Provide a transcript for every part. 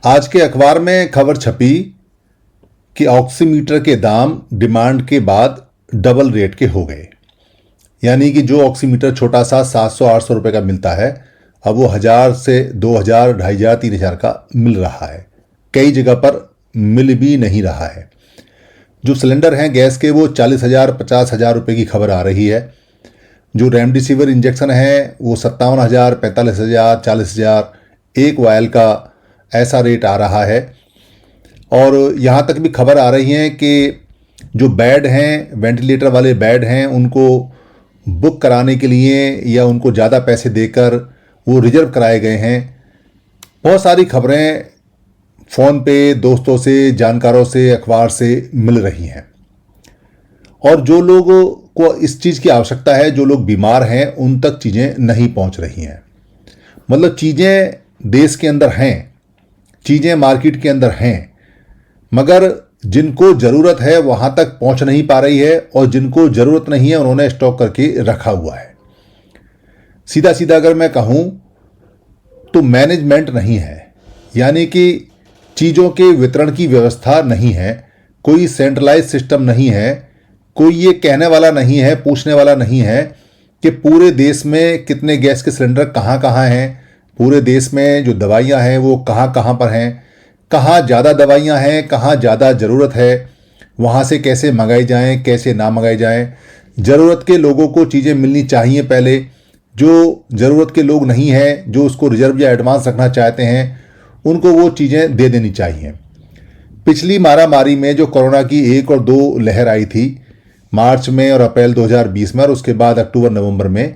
आज के अखबार में खबर छपी कि ऑक्सीमीटर के दाम डिमांड के बाद डबल रेट के हो गए। यानी कि जो ऑक्सीमीटर छोटा सा 700-800 रुपये का मिलता है, अब वो 1000 से 2000, 2500, 3000 का मिल रहा है। कई जगह पर मिल भी नहीं रहा है। जो सिलेंडर हैं गैस के, वो 40,000, 50,000 रुपये की खबर आ रही है। जो रेमडेसिविर इंजेक्शन है वो 57,000, 45,000, 40,000 एक वायल का ऐसा रेट आ रहा है। और यहाँ तक भी खबर आ रही है कि जो बेड हैं, वेंटिलेटर वाले बेड हैं, उनको बुक कराने के लिए या उनको ज़्यादा पैसे देकर वो रिजर्व कराए गए हैं। बहुत सारी खबरें फ़ोन पे दोस्तों से, जानकारों से, अखबार से मिल रही हैं। और जो लोगों को इस चीज़ की आवश्यकता है, जो लोग बीमार हैं, उन तक चीज़ें नहीं पहुंच रही हैं। मतलब चीज़ें देश के अंदर हैं, चीज़ें मार्केट के अंदर हैं, मगर जिनको ज़रूरत है वहाँ तक पहुँच नहीं पा रही है, और जिनको ज़रूरत नहीं है उन्होंने स्टॉक करके रखा हुआ है। सीधा सीधा अगर मैं कहूँ तो मैनेजमेंट नहीं है, यानी कि चीज़ों के वितरण की व्यवस्था नहीं है, कोई सेंट्रलाइज सिस्टम नहीं है, कोई ये कहने वाला नहीं है, पूछने वाला नहीं है कि पूरे देश में कितने गैस के सिलेंडर कहाँ कहाँ हैं, पूरे देश में जो दवाइयाँ हैं वो कहाँ कहाँ पर हैं, कहाँ ज़्यादा दवाइयाँ हैं, कहाँ ज़्यादा ज़रूरत है, वहाँ से कैसे मंगाई जाएं, कैसे ना मंगाई जाएं। ज़रूरत के लोगों को चीज़ें मिलनी चाहिए पहले। जो ज़रूरत के लोग नहीं हैं, जो उसको रिजर्व या एडवांस रखना चाहते हैं, उनको वो चीज़ें दे देनी चाहिए। पिछली मारामारी में जो कोरोना की 1 और 2 लहर आई थी, मार्च में और अप्रैल 2020 में, और उसके बाद अक्टूबर नवंबर में,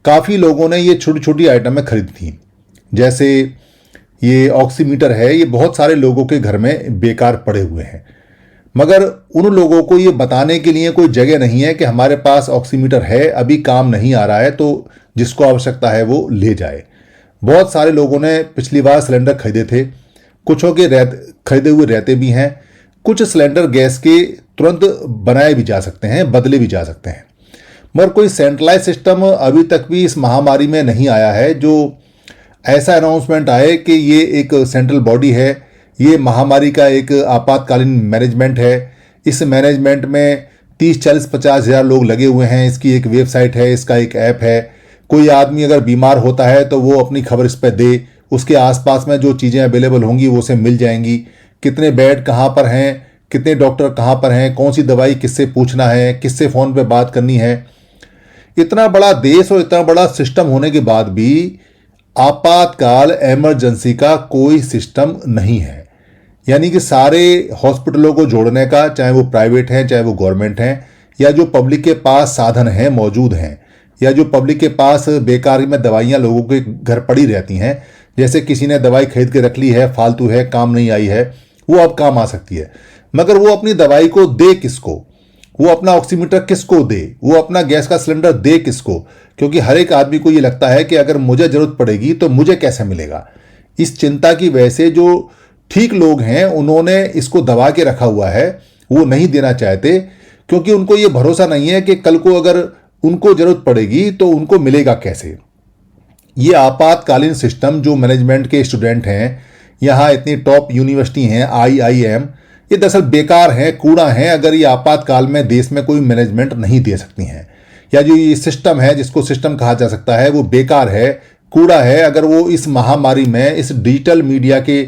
काफ़ी लोगों ने ये छोटी छोटी आइटमें खरीदी थी। जैसे ये ऑक्सीमीटर है, ये बहुत सारे लोगों के घर में बेकार पड़े हुए हैं, मगर उन लोगों को ये बताने के लिए कोई जगह नहीं है कि हमारे पास ऑक्सीमीटर है, अभी काम नहीं आ रहा है, तो जिसको आवश्यकता है वो ले जाए। बहुत सारे लोगों ने पिछली बार सिलेंडर खरीदे थे, कुछों के खरीदे हुए रहते भी हैं। कुछ सिलेंडर गैस के तुरंत बनाए भी जा सकते हैं, बदले भी जा सकते हैं, मगर कोई सेंट्रलाइज सिस्टम अभी तक भी इस महामारी में नहीं आया है जो ऐसा अनाउंसमेंट आए कि ये एक सेंट्रल बॉडी है, ये महामारी का एक आपातकालीन मैनेजमेंट है। इस मैनेजमेंट में 30, 40, 50 हज़ार लोग लगे हुए हैं। इसकी एक वेबसाइट है, इसका एक ऐप है। कोई आदमी अगर बीमार होता है तो वो अपनी खबर इस पर दे, उसके आसपास में जो चीज़ें अवेलेबल होंगी वो उसे मिल जाएंगी। कितने बेड कहाँ पर हैं, कितने डॉक्टर कहाँ पर हैं, कौन सी दवाई किससे पूछना है, किससे फ़ोन पे बात करनी है। इतना बड़ा देश और इतना बड़ा सिस्टम होने के बाद भी आपातकाल इमरजेंसी का कोई सिस्टम नहीं है। यानी कि सारे हॉस्पिटलों को जोड़ने का, चाहे वो प्राइवेट हैं चाहे वो गवर्नमेंट हैं, या जो पब्लिक के पास साधन हैं मौजूद हैं, या जो पब्लिक के पास बेकार में दवाइयाँ लोगों के घर पड़ी रहती हैं, जैसे किसी ने दवाई खरीद के रख ली है, फालतू है, काम नहीं आई है, वो अब काम आ सकती है, मगर वो अपनी दवाई को दे किसको, वो अपना ऑक्सीमीटर किसको दे, वो अपना गैस का सिलेंडर दे किसको? क्योंकि हर एक आदमी को ये लगता है कि अगर मुझे ज़रूरत पड़ेगी तो मुझे कैसे मिलेगा। इस चिंता की वजह से जो ठीक लोग हैं उन्होंने इसको दबा के रखा हुआ है, वो नहीं देना चाहते, क्योंकि उनको ये भरोसा नहीं है कि कल को अगर उनको ज़रूरत पड़ेगी तो उनको मिलेगा कैसे। ये आपातकालीन सिस्टम जो मैनेजमेंट के स्टूडेंट हैं, यहाँ इतनी टॉप यूनिवर्सिटी हैं, IIM, ये दरअसल बेकार हैं, कूड़ा हैं। अगर ये आपातकाल में देश में कोई मैनेजमेंट नहीं दे सकती हैं, या जो ये सिस्टम है जिसको सिस्टम कहा जा सकता है, वो बेकार है, कूड़ा है। अगर वो इस महामारी में, इस डिजिटल मीडिया के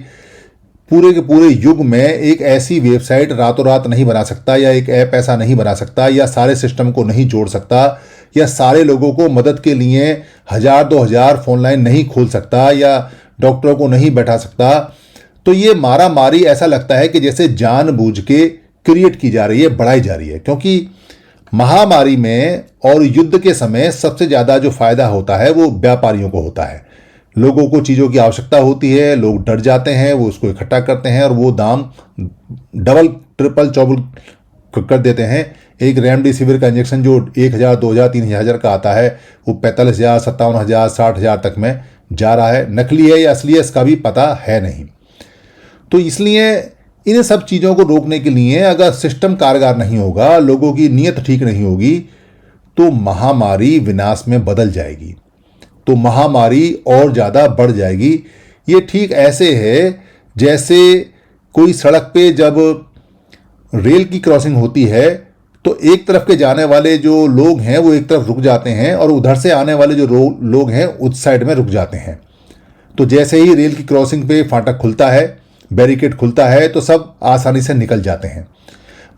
पूरे युग में एक ऐसी वेबसाइट रातों रात नहीं बना सकता, या एक ऐप ऐसा नहीं बना सकता, या सारे सिस्टम को नहीं जोड़ सकता, या सारे लोगों को मदद के लिए 1000-2000 फोन लाइन नहीं खोल सकता, या डॉक्टरों को नहीं बैठा सकता, तो ये मारामारी ऐसा लगता है कि जैसे जानबूझ के क्रिएट की जा रही है, बढ़ाई जा रही है। क्योंकि महामारी में और युद्ध के समय सबसे ज़्यादा जो फायदा होता है वो व्यापारियों को होता है। लोगों को चीज़ों की आवश्यकता होती है, लोग डर जाते हैं, वो उसको इकट्ठा करते हैं और वो दाम डबल, ट्रिपल, चौबल कर देते हैं। एक रेमडेसिविर का इंजेक्शन जो 1000, 2000, 3000 का आता है, वो 45,000, 57,000, 60,000 तक में जा रहा है। नकली है या असली है इसका भी पता है नहीं। तो इसलिए इन सब चीज़ों को रोकने के लिए अगर सिस्टम कारगर नहीं होगा, लोगों की नीयत ठीक नहीं होगी, तो महामारी विनाश में बदल जाएगी, तो महामारी और ज़्यादा बढ़ जाएगी। ये ठीक ऐसे है जैसे कोई सड़क पे जब रेल की क्रॉसिंग होती है तो एक तरफ के जाने वाले जो लोग हैं वो एक तरफ रुक जाते हैं और उधर से आने वाले जो लोग हैं उस साइड में रुक जाते हैं। तो जैसे ही रेल की क्रॉसिंग पे फाटक खुलता है, बैरिकेड खुलता है, तो सब आसानी से निकल जाते हैं।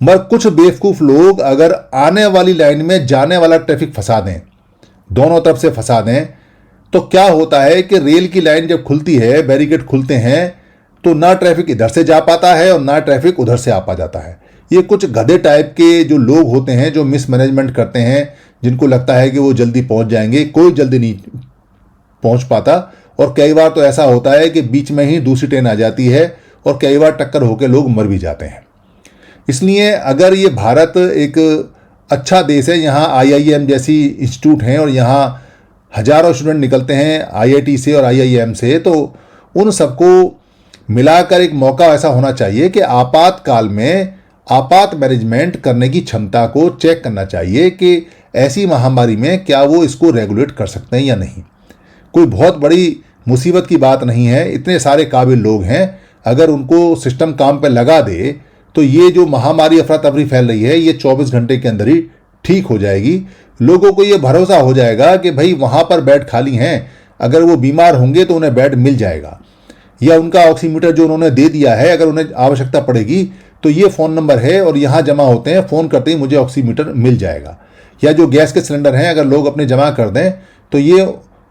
मगर कुछ बेवकूफ़ लोग अगर आने वाली लाइन में जाने वाला ट्रैफिक फंसा दें, दोनों तरफ से फंसा दें, तो क्या होता है कि रेल की लाइन जब खुलती है, बैरिकेड खुलते हैं, तो ना ट्रैफिक इधर से जा पाता है और ना ट्रैफिक उधर से आ पा जाता है। ये कुछ गधे टाइप के जो लोग होते हैं जो मिसमैनेजमेंट करते हैं, जिनको लगता है कि वो जल्दी पहुंच जाएंगे, कोई जल्दी नहीं पहुंच पाता। और कई बार तो ऐसा होता है कि बीच में ही दूसरी ट्रेन आ जाती है और कई बार टक्कर होकर लोग मर भी जाते हैं। इसलिए अगर ये भारत एक अच्छा देश है, यहाँ IIM जैसी इंस्टीट्यूट हैं और यहाँ हजारों स्टूडेंट निकलते हैं IIT से और IIM से, तो उन सबको मिलाकर एक मौका ऐसा होना चाहिए कि आपातकाल में आपात मैनेजमेंट करने की क्षमता को चेक करना चाहिए कि ऐसी महामारी में क्या वो इसको रेगुलेट कर सकते हैं या नहीं। कोई बहुत बड़ी मुसीबत की बात नहीं है, इतने सारे काबिल लोग हैं, अगर उनको सिस्टम काम पे लगा दे तो ये जो महामारी अफरा तफरी फैल रही है ये 24 घंटे के अंदर ही ठीक हो जाएगी। लोगों को ये भरोसा हो जाएगा कि भाई वहाँ पर बेड खाली हैं, अगर वो बीमार होंगे तो उन्हें बेड मिल जाएगा, या उनका ऑक्सीमीटर जो उन्होंने दे दिया है अगर उन्हें आवश्यकता पड़ेगी तो ये फ़ोन नंबर है और यहाँ जमा होते हैं, फ़ोन करते ही मुझे ऑक्सीमीटर मिल जाएगा। या जो गैस के सिलेंडर हैं अगर लोग अपने जमा कर दें तो ये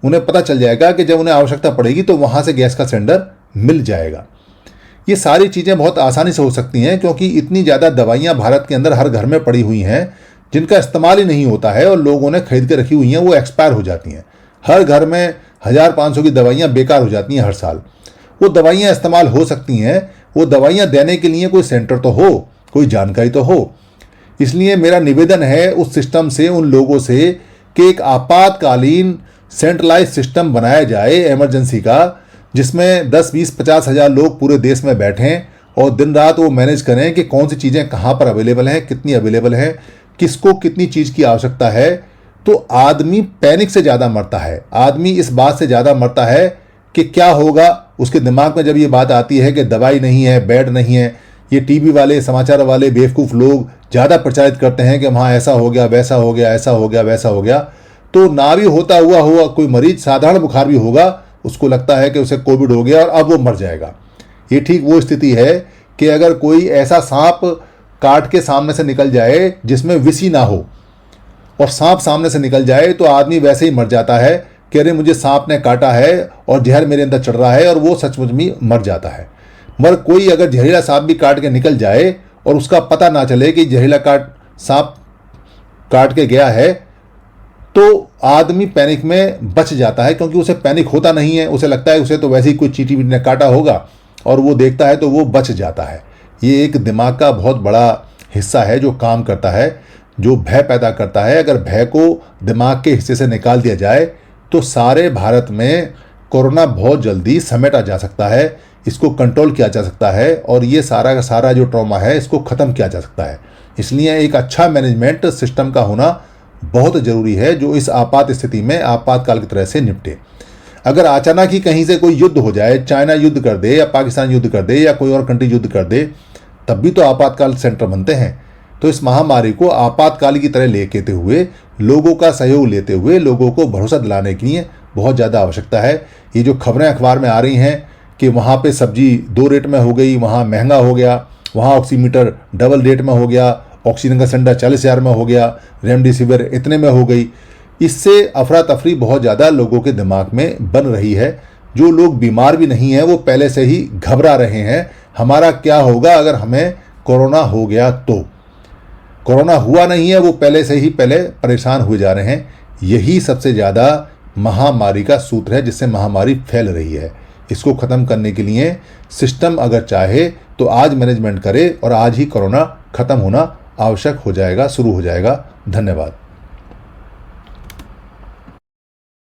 उन्हें पता चल जाएगा कि जब उन्हें आवश्यकता पड़ेगी तो वहाँ से गैस का सिलेंडर मिल जाएगा। ये सारी चीज़ें बहुत आसानी से हो सकती हैं क्योंकि इतनी ज़्यादा दवाइयाँ भारत के अंदर हर घर में पड़ी हुई हैं जिनका इस्तेमाल ही नहीं होता है और लोगों ने खरीद के रखी हुई हैं, वो एक्सपायर हो जाती हैं। हर घर में 1500 की दवाइयाँ बेकार हो जाती हैं हर साल। वो दवाइयाँ इस्तेमाल हो सकती हैं, वो दवाइयाँ देने के लिए कोई सेंटर तो हो, कोई जानकारी तो हो। इसलिए मेरा निवेदन है उस सिस्टम से, उन लोगों से, कि एक आपातकालीन सेंट्रलाइज सिस्टम बनाया जाए इमरजेंसी का, जिसमें 10, 20, 50 हज़ार लोग पूरे देश में बैठें और दिन रात वो मैनेज करें कि कौन सी चीज़ें कहाँ पर अवेलेबल हैं, कितनी अवेलेबल हैं, किसको कितनी चीज़ की आवश्यकता है। तो आदमी पैनिक से ज़्यादा मरता है, आदमी इस बात से ज़्यादा मरता है कि क्या होगा। उसके दिमाग में जब ये बात आती है कि दवाई नहीं है, बेड नहीं है, ये टीवी वाले, समाचार वाले बेवकूफ़ लोग ज़्यादा प्रचारित करते हैं कि वहाँ ऐसा हो गया, वैसा हो गया, ऐसा हो गया, वैसा हो गया। तो ना भी होता हुआ कोई मरीज, साधारण बुखार भी होगा, उसको लगता है कि उसे कोविड हो गया और अब वो मर जाएगा। ये ठीक वो स्थिति है कि अगर कोई ऐसा सांप काट के सामने से निकल जाए जिसमें विष ही ना हो और सांप सामने से निकल जाए तो आदमी वैसे ही मर जाता है कि अरे मुझे सांप ने काटा है और जहर मेरे अंदर चढ़ रहा है, और वो सचमुच में मर जाता है। मगर कोई अगर जहरीला सांप भी काट के निकल जाए और उसका पता ना चले कि जहरीला सांप काट के गया है, तो आदमी पैनिक में बच जाता है क्योंकि उसे पैनिक होता नहीं है। उसे लगता है उसे तो वैसे ही कोई चींटी ने काटा होगा, और वो देखता है तो वो बच जाता है। ये एक दिमाग का बहुत बड़ा हिस्सा है जो काम करता है, जो भय पैदा करता है। अगर भय को दिमाग के हिस्से से निकाल दिया जाए तो सारे भारत में कोरोना बहुत जल्दी समेटा जा सकता है, इसको कंट्रोल किया जा सकता है और ये सारा का सारा जो ट्रॉमा है इसको ख़त्म किया जा सकता है। इसलिए एक अच्छा मैनेजमेंट सिस्टम का होना बहुत ज़रूरी है जो इस आपात स्थिति में आपातकाल की तरह से निपटे। अगर अचानक ही कहीं से कोई युद्ध हो जाए, चाइना युद्ध कर दे या पाकिस्तान युद्ध कर दे या कोई और कंट्री युद्ध कर दे, तब भी तो आपातकाल सेंटर बनते हैं। तो इस महामारी को आपातकाल की तरह लेते हुए, लोगों का सहयोग लेते हुए, लोगों को भरोसा दिलाने के लिए बहुत ज़्यादा आवश्यकता है। ये जो खबरें अखबार में आ रही हैं कि वहाँ पे सब्जी 2 रेट में हो गई, वहाँ महंगा हो गया, वहाँ ऑक्सीमीटर डबल रेट में हो गया, ऑक्सीजन का सिलेंडर 40,000 में हो गया, रेमडेसिविर इतने में हो गई, इससे अफरा तफरी बहुत ज़्यादा लोगों के दिमाग में बन रही है। जो लोग बीमार भी नहीं हैं वो पहले से ही घबरा रहे हैं, हमारा क्या होगा अगर हमें कोरोना हो गया तो। कोरोना हुआ नहीं है, वो पहले से ही परेशान हुए जा रहे हैं। यही सबसे ज़्यादा महामारी का सूत्र है जिससे महामारी फैल रही है। इसको ख़त्म करने के लिए सिस्टम अगर चाहे तो आज मैनेजमेंट करे और आज ही कोरोना ख़त्म होना आवश्यक हो जाएगा, शुरू हो जाएगा। धन्यवाद।